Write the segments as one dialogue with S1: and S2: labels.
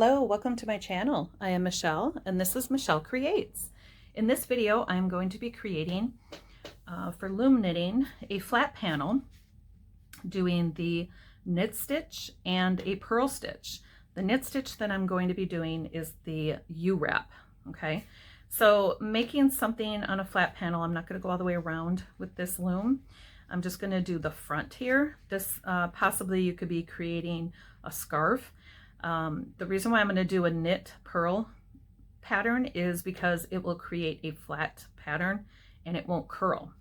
S1: Hello, welcome to my channel. I am Michelle and this is Michelle Creates. In this video I'm going to be creating for loom knitting a flat panel doing the knit stitch and a purl stitch. The knit stitch that I'm going to be doing is the U-wrap. Okay, so making something on a flat panel, I'm not going to go all the way around with this loom. I'm just going to do the front here. This possibly you could be creating a scarf. The reason why I'm going to do a knit purl pattern is because it will create a flat pattern and it won't curl.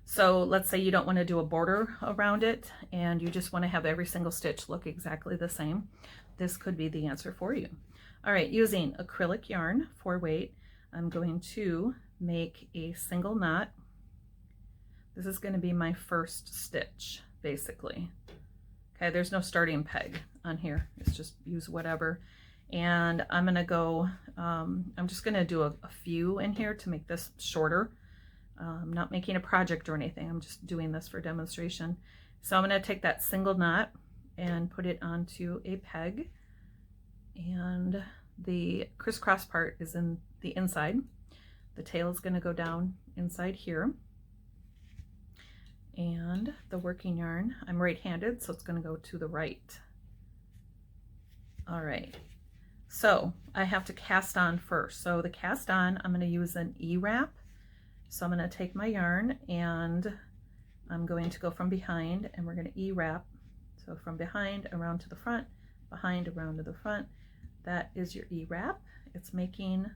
S1: So let's say you don't want to do a border around it and you just want to have every single stitch look exactly the same. This could be the answer for you. All right, using acrylic yarn for weight, I'm going to make a single knot. This is going to be my first stitch, basically. Okay, there's no starting peg on here. It's just use whatever. And I'm going to go, I'm just going to do a few in here to make this shorter. I'm not making a project or anything. I'm just doing this for demonstration. So I'm going to take that single knot and put it onto a peg. And the crisscross part is in the inside. The tail is going to go down inside here. And the working yarn, I'm right-handed, so it's going to go to the right. All right, so I have to cast on first. So the cast on, I'm going to use an E-wrap. So I'm going to take my yarn and I'm going to go from behind and we're going to E-wrap. So from behind around to the front, behind around to the front. That is your E-wrap. It's making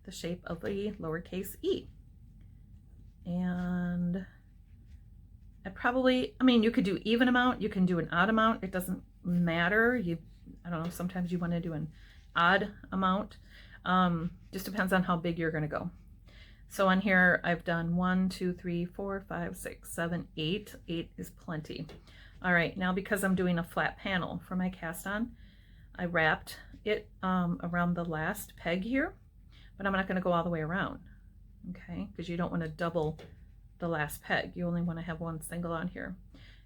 S1: the shape of a lowercase e. And I mean, you could do even amount, you can do an odd amount, it doesn't matter. I don't know, sometimes you want to do an odd amount. Just depends on how big you're going to go. So on here, I've done 1, 2, 3, 4, 5, 6, 7, 8. 8 is plenty. All right, now because I'm doing a flat panel for my cast on, I wrapped it around the last peg here, but I'm not going to go all the way around, okay, because you don't want to double the last peg. You only want to have one single on here.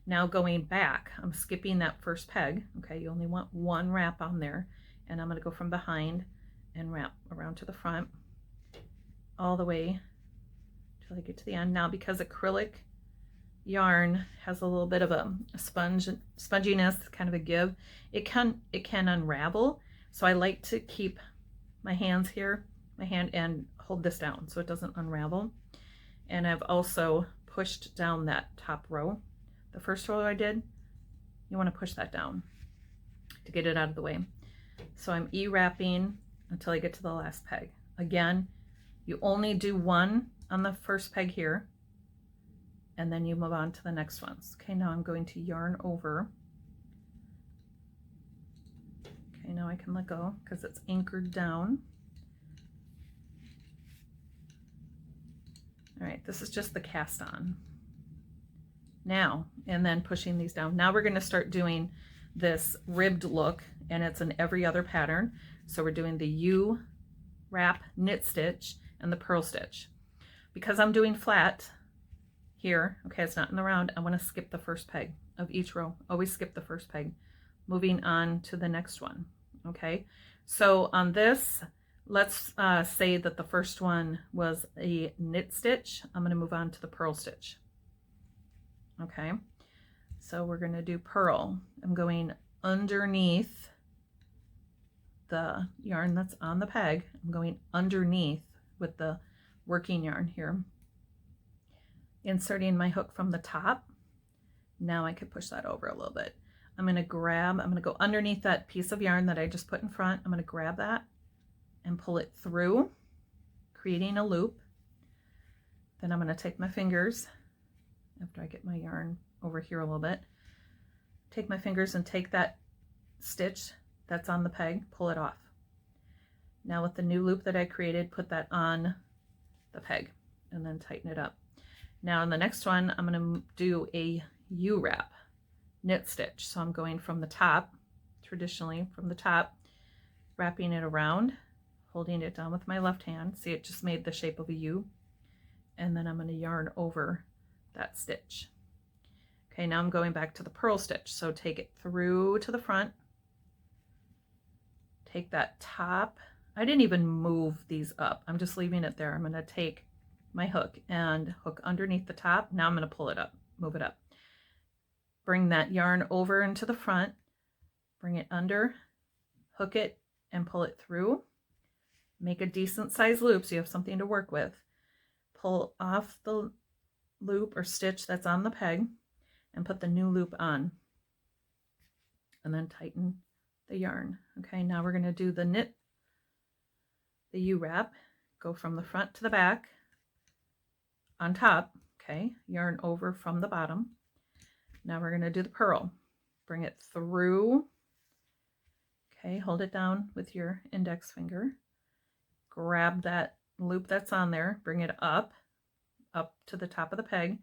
S1: Now going back, I'm skipping that first peg. Okay, you only want one wrap on there, and I'm going to go from behind and wrap around to the front all the way till I get to the end. Now because acrylic yarn has a little bit of a sponginess, kind of a give, it can unravel. So I like to keep my hands here, my hand, and hold this down so it doesn't unravel. And I've also pushed down that top row. The first row I did, you want to push that down to get it out of the way. So I'm E-wrapping until I get to the last peg. Again, you only do one on the first peg here, and then you move on to the next ones. Okay, now I'm going to yarn over. Okay, now I can let go because it's anchored down. All right, this is just the cast on. Now, and then pushing these down. Now we're going to start doing this ribbed look, and it's in every other pattern. So we're doing the U-wrap knit stitch and the purl stitch. Because I'm doing flat here, okay, it's not in the round, I want to skip the first peg of each row. Always skip the first peg. Moving on to the next one, okay? So on this, let's say that the first one was a knit stitch. I'm going to move on to the purl stitch. Okay, so we're going to do purl. I'm going underneath the yarn that's on the peg. I'm going underneath with the working yarn here. Inserting my hook from the top. Now I could push that over a little bit. I'm going to go underneath that piece of yarn that I just put in front. I'm going to grab that and pull it through, creating a loop. Then I'm going to take my fingers, after I get my yarn over here a little bit, take my fingers and take that stitch that's on the peg, pull it off. Now with the new loop that I created, put that on the peg and then tighten it up. Now in the next one, I'm going to do a U-wrap knit stitch. So I'm going from the top, traditionally from the top, wrapping it around, holding it down with my left hand. See, it just made the shape of a U. And then I'm going to yarn over that stitch. Okay, now I'm going back to the purl stitch. So take it through to the front, take that top. I didn't even move these up. I'm just leaving it there. I'm going to take my hook and hook underneath the top. Now I'm going to pull it up, move it up. Bring that yarn over into the front, bring it under, hook it, and pull it through. Make a decent size loop so you have something to work with. Pull off the loop or stitch that's on the peg and put the new loop on. And then tighten the yarn. Okay, now we're going to do the knit, the U-wrap. Go from the front to the back on top. Okay, yarn over from the bottom. Now we're going to do the purl. Bring it through. Okay, hold it down with your index finger. Grab that loop that's on there, bring it up to the top of the peg.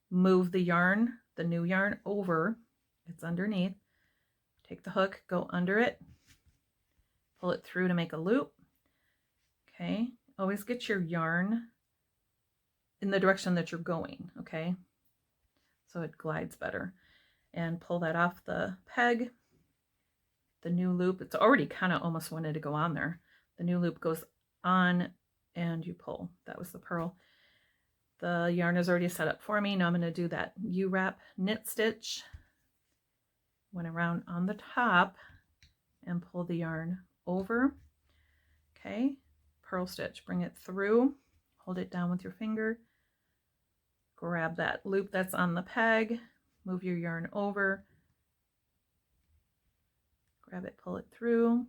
S1: Move the yarn, the new yarn over. It's underneath. Take the hook, go under it, pull it through to make a loop. Okay, always get your yarn in the direction that you're going, okay? So it glides better. And pull that off the peg. The new loop, it's already kind of almost wanted to go on there. The new loop goes on and you pull. That was the purl. The yarn is already set up for me. Now I'm going to do that U-wrap knit stitch. Went around on the top and pull the yarn over. Okay, purl stitch, bring it through, hold it down with your finger, grab that loop that's on the peg, move your yarn over, grab it, pull it through,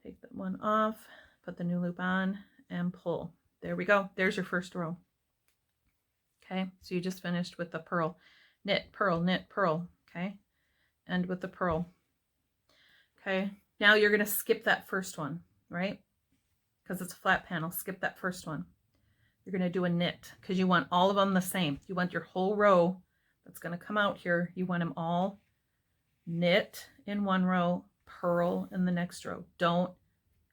S1: take that one off, put the new loop on, and pull. There we go. There's your first row. Okay, so you just finished with the purl. Knit, purl, knit, purl. Okay, end with the purl. Okay, now you're going to skip that first one, right? Because it's a flat panel, skip that first one. You're going to do a knit because you want all of them the same. You want your whole row that's going to come out here. You want them all knit in one row, purl in the next row. Don't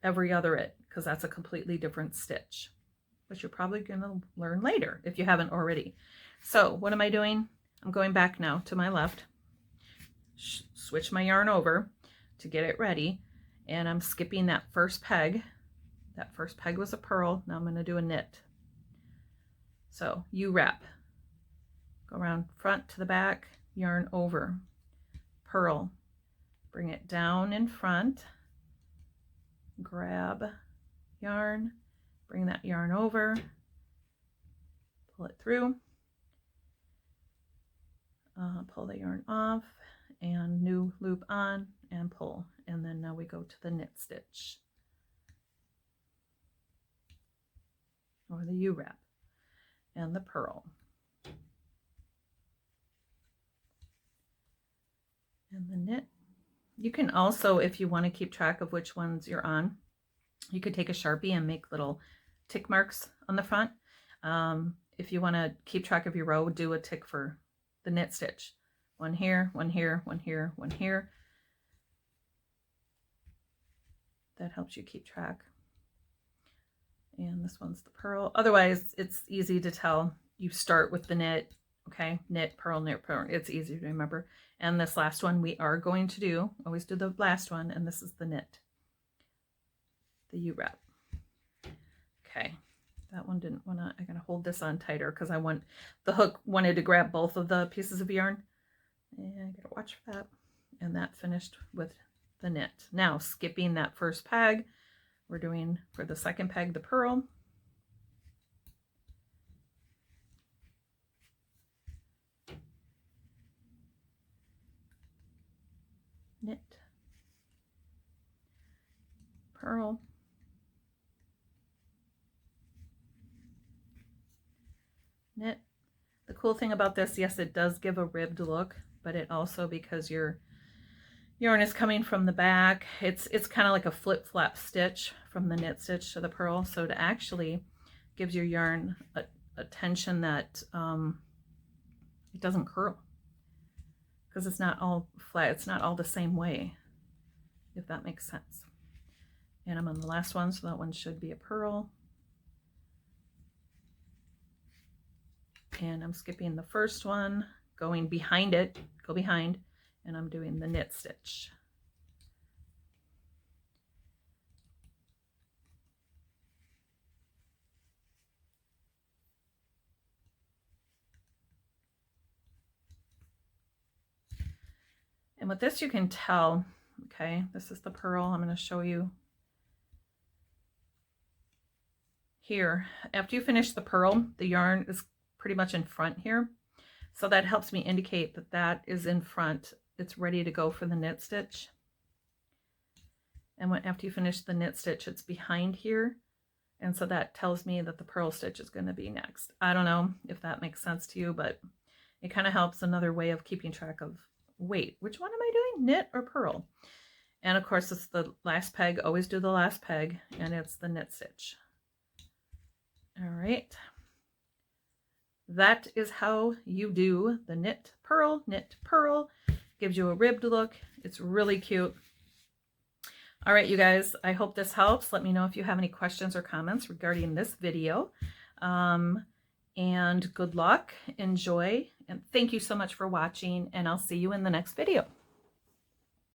S1: every other it, because that's a completely different stitch, which you're probably going to learn later if you haven't already. So what am I doing? I'm going back now to my left, switch my yarn over to get it ready, and I'm skipping that first peg. That first peg was a purl. Now I'm going to do a knit. So U-wrap, go around front to the back, yarn over, purl, bring it down in front, grab yarn, bring that yarn over, pull it through, pull the yarn off, and new loop on, and pull. And then now we go to the knit stitch, or the U-wrap, and the purl. And the knit. You can also, if you want to keep track of which ones you're on, you could take a Sharpie and make little tick marks on the front. If you want to keep track of your row, do a tick for the knit stitch. One here, one here, one here, one here. That helps you keep track. And this one's the purl. Otherwise, it's easy to tell. You start with the knit, okay? Knit, purl, knit, purl. It's easy to remember. And this last one we are going to do, always do the last one, and this is the knit, the U-wrap. Okay, that one didn't want to, I gotta hold this on tighter because I want, the hook wanted to grab both of the pieces of yarn. And I gotta watch for that. And that finished with the knit. Now, skipping that first peg, we're doing for the second peg, the purl. Knit, purl, knit. The cool thing about this, yes, it does give a ribbed look, but it also, because your yarn is coming from the back, it's kind of like a flip-flap stitch from the knit stitch to the purl, so it actually gives your yarn a tension that it doesn't curl, because it's not all flat, it's not all the same way, if that makes sense. And I'm on the last one, so that one should be a purl. And I'm skipping the first one, going behind it, go behind, and I'm doing the knit stitch. And with this you can tell, okay, this is the purl. I'm going to show you here. After you finish the purl, the yarn is pretty much in front here. So that helps me indicate that that is in front. It's ready to go for the knit stitch. And after you finish the knit stitch, it's behind here. And so that tells me that the purl stitch is going to be next. I don't know if that makes sense to you, but it kind of helps, another way of keeping track of weight. Which one am I doing, knit or purl? And of course it's the last peg. Always do the last peg, and it's the knit stitch. All right, that is how you do the knit purl. Gives you a ribbed look. It's really cute. All right, you guys, I hope this helps. Let me know if you have any questions or comments regarding this video. And good luck, enjoy, and thank you so much for watching, and I'll see you in the next video.